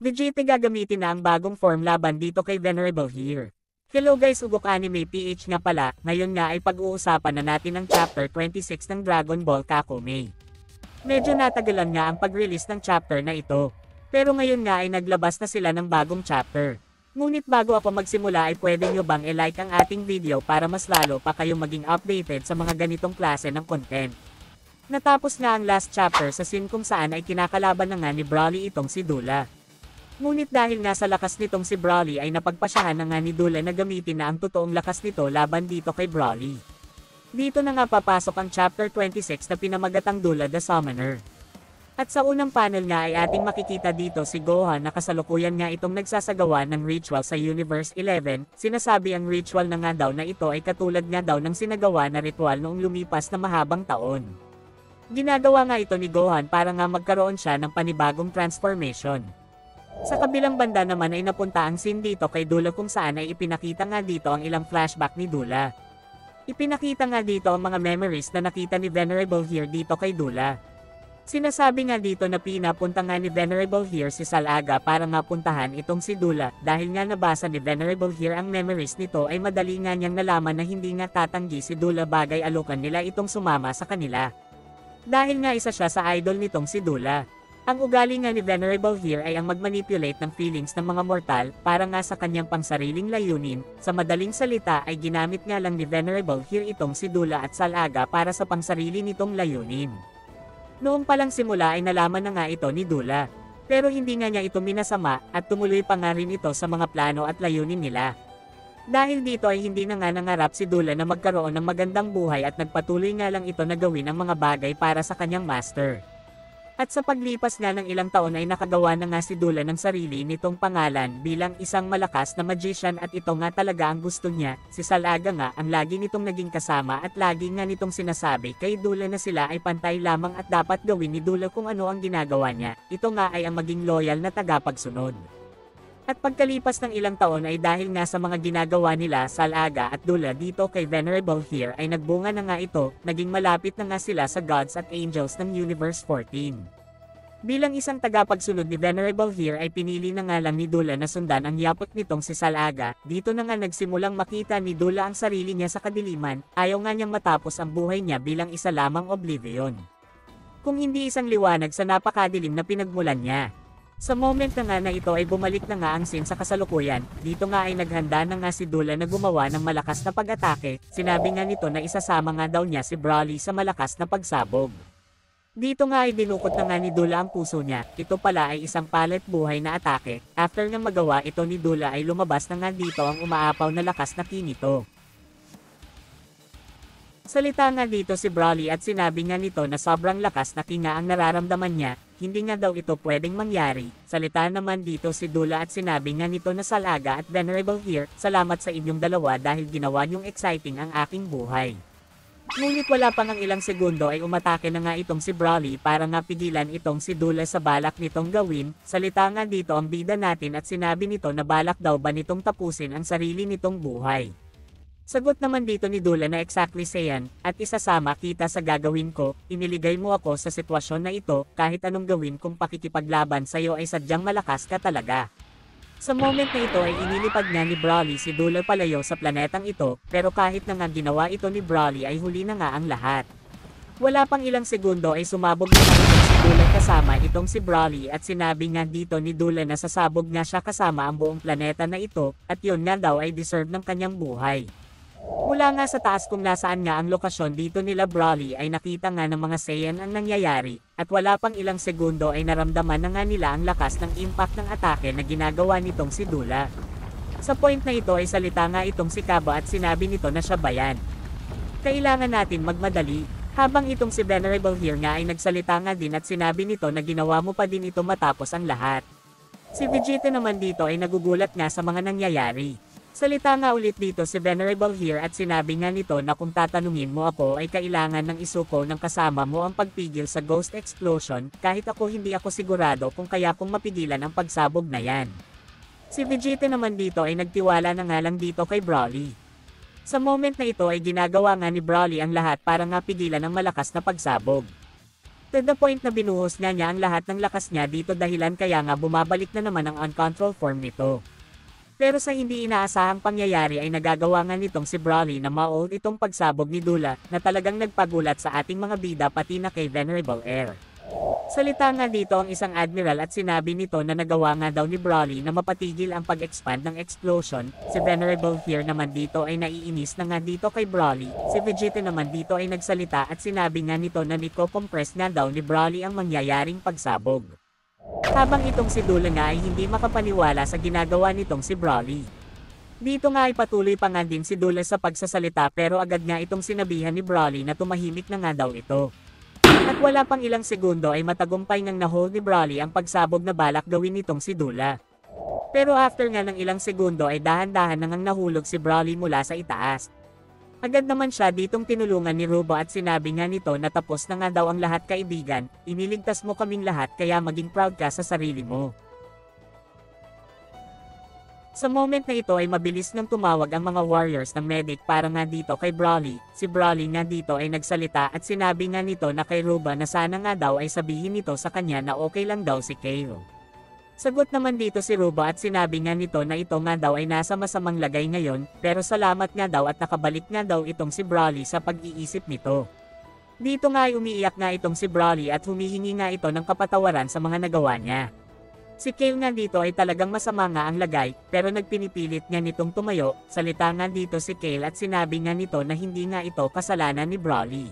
Vegeta gagamitin na ang bagong form laban dito kay Venerable here. Hello guys, Ugok Anime PH nga pala, ngayon nga ay pag-uusapan na natin ang chapter 26 ng Dragon Ball Kakome. Medyo natagalan nga ang pag-release ng chapter na ito. Pero ngayon nga ay naglabas na sila ng bagong chapter. Ngunit bago ako magsimula ay pwede nyo bang i-like ang ating video para mas lalo pa kayong maging updated sa mga ganitong klase ng content. Natapos nga ang last chapter sa scene kung saan ay kinakalaban na nga ni Broly itong si Dula. Ngunit dahil nga sa lakas nitong si Broly ay napagpasyahan na nga ni Dula na gamitin na ang totoong lakas nito laban dito kay Broly. Dito na nga papasok ang chapter 26 na pinamagatang Dula the Summoner. At sa unang panel nga ay ating makikita dito si Gohan na kasalukuyan nga itong nagsasagawa ng ritual sa Universe 11, sinasabi ang ritual na nga daw na ito ay katulad nga daw ng sinagawa na ritual noong lumipas na mahabang taon. Ginagawa nga ito ni Gohan para nga magkaroon siya ng panibagong transformation. Sa kabilang banda naman ay napunta ang scene dito kay Dula kung saan ay ipinakita nga dito ang ilang flashback ni Dula. Ipinakita nga dito ang mga memories na nakita ni Venerable here dito kay Dula. Sinasabi nga dito na pinapunta nga ni Venerable here si Salaga para nga puntahan itong si Dula dahil nga nabasa ni Venerable here ang memories nito ay madali nga niyang nalaman na hindi nga tatanggi si Dula bagay alukan nila itong sumama sa kanila. Dahil nga isa siya sa idol nitong si Dula. Ang ugali nga ni Venerable here ay ang magmanipulate ng feelings ng mga mortal para nga sa kanyang pangsariling layunin, sa madaling salita ay ginamit nga lang ni Venerable here itong si Dula at Salaga para sa pangsarili nitong layunin. Noong palang simula ay nalaman na nga ito ni Dula, pero hindi nga niya ito minasama at tumuloy pa nga rin ito sa mga plano at layunin nila. Dahil dito ay hindi na nga nangarap si Dula na magkaroon ng magandang buhay at nagpatuloy nga lang ito na gawin ang mga bagay para sa kanyang master. At sa paglipas nga ng ilang taon ay nakagawa na nga si Dula ng sarili nitong pangalan bilang isang malakas na magician at ito nga talaga ang gusto niya. Si Salaga nga ang lagi nitong naging kasama at lagi nga nitong sinasabi kay Dula na sila ay pantay lamang at dapat gawin ni Dula kung ano ang ginagawa niya. Ito nga ay ang maging loyal na tagapagsunod. At pagkalipas ng ilang taon ay dahil nga sa mga ginagawa nila Salaga at Dula dito kay Venerable here ay nagbunga na nga ito, naging malapit na nga sila sa gods at angels ng Universe 14. Bilang isang tagapagsunod ni Venerable here ay pinili na nga lang ni Dula na sundan ang yapot nitong si Salaga, dito na nga nagsimulang makita ni Dula ang sarili niya sa kadiliman, ayaw nga niyang matapos ang buhay niya bilang isa lamang Oblivion. Kung hindi isang liwanag sa napakadilim na pinagmulan niya. Sa moment na nga na ito ay bumalik na nga ang scene sa kasalukuyan, dito nga ay naghanda na nga si Dula na gumawa ng malakas na pag-atake, sinabi nga nito na isasama nga daw niya si Broly sa malakas na pagsabog. Dito nga ay dinukot na nga ni Dula ang puso niya, ito pala ay isang palit buhay na atake, after nga magawa ito ni Dula ay lumabas na nga dito ang umaapaw na lakas na ki nito. Salita nga dito si Broly at sinabi nga nito na sobrang lakas na ki nga ang nararamdaman niya, hindi nga daw ito pwedeng mangyari. Salita naman dito si Dula at sinabi nga nito na Salaga at Venerable here, salamat sa inyong dalawa dahil ginawa niyong exciting ang aking buhay. Ngunit wala pang ang ilang segundo ay umatake na nga itong si Broly para nga pigilan itong si Dula sa balak nitong gawin. Salita nga dito ang bida natin at sinabi nito na balak daw ba nitong tapusin ang sarili nitong buhay. Sagot naman dito ni Dula na exactly sayan, at isasama kita sa gagawin ko, iniligay mo ako sa sitwasyon na ito, kahit anong gawin kung pakikipaglaban sa'yo ay sadyang malakas ka talaga. Sa moment na ito ay inilipad nga ni Broly si Dula palayo sa planetang ito, pero kahit na nga ginawa ito ni Broly ay huli na nga ang lahat. Wala pang ilang segundo ay sumabog na nga itong si Dula kasama itong si Broly at sinabi nga dito ni Dula na sasabog nga siya kasama ang buong planeta na ito, at yun nga daw ay deserve ng kanyang buhay. Mula nga sa taas kung nasaan nga ang lokasyon dito nila Broly ay nakita nga ng mga Saiyan ang nangyayari, at wala pang ilang segundo ay naramdaman na nga nila ang lakas ng impact ng atake na ginagawa nitong si Dula. Sa point na ito ay salita nga itong si Kaba at sinabi nito na siya bayan. Kailangan natin magmadali, habang itong si Venerable here nga ay nagsalita nga din at sinabi nito na ginawa mo pa din ito matapos ang lahat. Si Vegeta naman dito ay nagugulat nga sa mga nangyayari. Salita nga ulit dito si Venerable here at sinabi nga nito na kung tatanungin mo ako ay kailangan ng isuko ng kasama mo ang pagpigil sa Ghost Explosion, kahit ako hindi ako sigurado kung kaya kong mapigilan ang pagsabog na yan. Si Vegeta naman dito ay nagtiwala na nga lang dito kay Broly. Sa moment na ito ay ginagawa nga ni Broly ang lahat para nga pigilan ang malakas na pagsabog. To the point na binuhos nga niya ang lahat ng lakas niya dito dahilan kaya nga bumabalik na naman ang uncontrolled form nito. Pero sa hindi inaasahang pangyayari ay nagagawa nga nitong si Broly na ma-hold itong pagsabog ni Dula na talagang nagpagulat sa ating mga bida pati na kay Venerable Air. Salita nga dito ang isang admiral at sinabi nito na nagawa nga daw ni Broly na mapatigil ang pag-expand ng explosion. Si Venerable here naman dito ay naiinis na nga dito kay Broly. Si Vegeta naman dito ay nagsalita at sinabi nga nito na niko-compress nga daw ni Broly ang mangyayaring pagsabog. Habang itong si Dula nga ay hindi makapaniwala sa ginagawa nitong si Broly. Dito nga ay patuloy pa nga din si Dula sa pagsasalita pero agad nga itong sinabihan ni Broly na tumahimik na nga daw ito. At wala pang ilang segundo ay matagumpay nang na-hold ni Broly ang pagsabog na balak gawin nitong si Dula. Pero after nga ng ilang segundo ay dahan-dahan nang nahulog si Broly mula sa itaas. Agad naman siya ditong tinulungan ni Rubo at sinabi nga nito na tapos na nga daw ang lahat kaibigan, iniligtas mo kaming lahat kaya maging proud ka sa sarili mo. Sa moment na ito ay mabilis nang tumawag ang mga warriors ng medic para nga dito kay Broly. Si Broly nga dito ay nagsalita at sinabi nga nito na kay Ruba na sana nga daw ay sabihin nito sa kanya na okay lang daw si Kale. Sagot naman dito si Ruba at sinabi nga nito na ito nga daw ay nasa masamang lagay ngayon, pero salamat nga daw at nakabalik nga daw itong si Broly sa pag-iisip nito. Dito nga ay umiiyak nga itong si Broly at humihingi nga ito ng kapatawaran sa mga nagawa niya. Si Kale nga dito ay talagang masama nga ang lagay, pero nagpinipilit nga nitong tumayo. Salita nga dito si Kale at sinabi nga nito na hindi nga ito kasalanan ni Broly.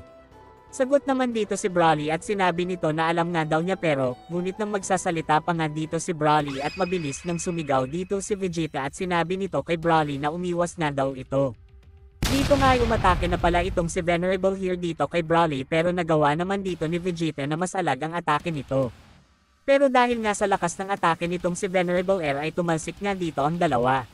Sagot naman dito si Broly at sinabi nito na alam nga daw niya pero, ngunit nang magsasalita pa nga dito si Broly at mabilis nang sumigaw dito si Vegeta at sinabi nito kay Broly na umiwas nga daw ito. Dito nga ay umatake na pala itong si Venerable here dito kay Broly pero nagawa naman dito ni Vegeta na masalag ang atake nito. Pero dahil nga sa lakas ng atake nitong si Venerable Air ay tumalsik nga dito ang dalawa.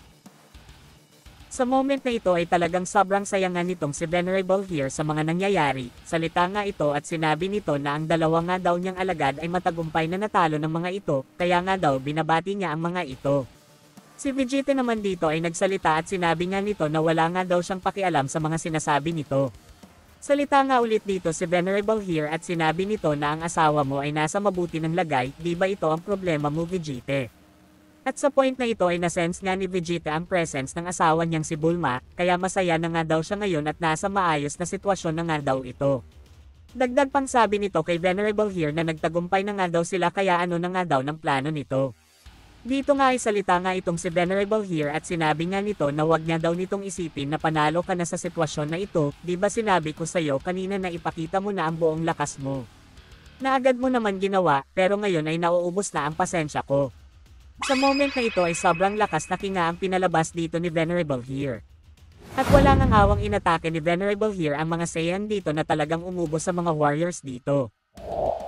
Sa moment na ito ay talagang sobrang saya nga nitong si Venerable here sa mga nangyayari. Salita nga ito at sinabi nito na ang dalawa nga daw niyang alagad ay matagumpay na natalo ng mga ito, kaya nga daw binabati niya ang mga ito. Si Vegeta naman dito ay nagsalita at sinabi nga nito na wala nga daw siyang pakialam sa mga sinasabi nito. Salita nga ulit dito si Venerable here at sinabi nito na ang asawa mo ay nasa mabuti ng lagay, di ba ito ang problema mo Vegeta? At sa point na ito ay nasense nga ni Vegeta ang presence ng asawa niyang si Bulma, kaya masaya na nga daw siya ngayon at nasa maayos na sitwasyon na nga daw ito. Dagdag pang sabi nito kay Venerable here na nagtagumpay na nga daw sila kaya ano na nga daw ng plano nito. Dito nga ay salita nga itong si Venerable here at sinabi nga nito na wag niya daw nitong isipin na panalo ka na sa sitwasyon na ito, di ba sinabi ko sa'yo kanina na ipakita mo na ang buong lakas mo. Naagad mo naman ginawa, pero ngayon ay nauubos na ang pasensya ko. Sa moment na ito ay sobrang lakas na kinga ang pinalabas dito ni Venerable here. At wala nang awang inatake ni Venerable here ang mga Saiyan dito na talagang umubos sa mga warriors dito.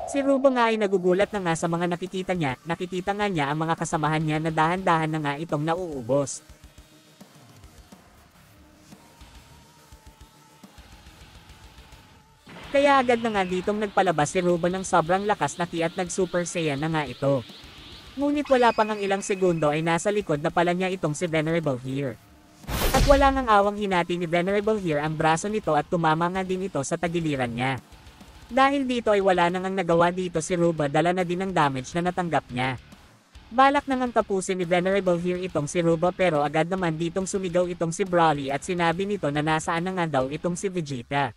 Si Rubo nga ay nagugulat na nga sa mga nakikita nga niya ang mga kasamahan niya na dahan-dahan na nga itong nauubos. Kaya agad na nga ditong nagpalabas si Rubo ng sobrang lakas na ki at nag-Super Saiyan na nga ito. Ngunit wala pang ang ilang segundo ay nasa likod na pala niya itong si Venerable here. At wala ngang awang hinati ni Venerable here ang braso nito at tumama nga din ito sa tagiliran niya. Dahil dito ay wala nang ang nagawa dito si Ruba dala na din ang damage na natanggap niya. Balak nang ang tapusin ni Venerable here itong si Ruba pero agad naman ditong sumigaw itong si Broly at sinabi nito na nasaan na nga daw itong si Vegeta.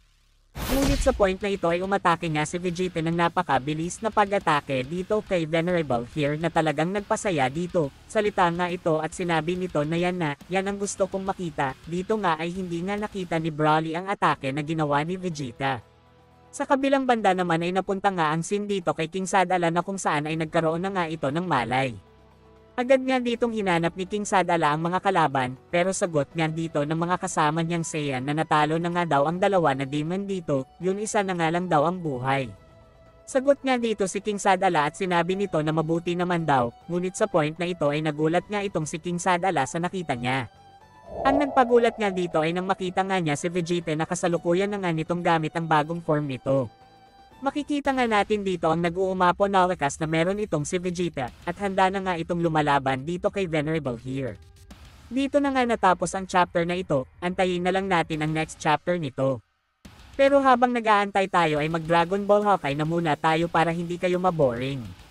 Ngunit sa point na ito ay umatake nga si Vegeta ng napakabilis na pag-atake dito kay Venerable here na talagang nagpasaya dito. Salita nga ito at sinabi nito na yan ang gusto kong makita. Dito nga ay hindi nga nakita ni Broly ang atake na ginawa ni Vegeta. Sa kabilang banda naman ay napunta nga ang scene dito kay King Sadala na kung saan ay nagkaroon na nga ito ng malay. Agad nga ditong hinanap ni King Sadala ang mga kalaban, pero sagot nga dito ng mga kasama niyang Saiyan na natalo na nga daw ang dalawa na demon dito, yun isa na nga lang daw ang buhay. Sagot nga dito si King Sadala at sinabi nito na mabuti naman daw, ngunit sa point na ito ay nagulat nga itong si King Sadala sa nakita niya. Ang nagpagulat nga dito ay nang makita nga niya si Vegeta na kasalukuyan na nga nitong gamit ang bagong form nito. Makikita nga natin dito ang nag-uumapo na wakas na meron itong si Vegeta at handa na nga itong lumalaban dito kay Venerable here. Dito na nga natapos ang chapter na ito, antayin na lang natin ang next chapter nito. Pero habang nag-aantay tayo ay mag Dragon Ball Hawkeye na muna tayo para hindi kayo maboring.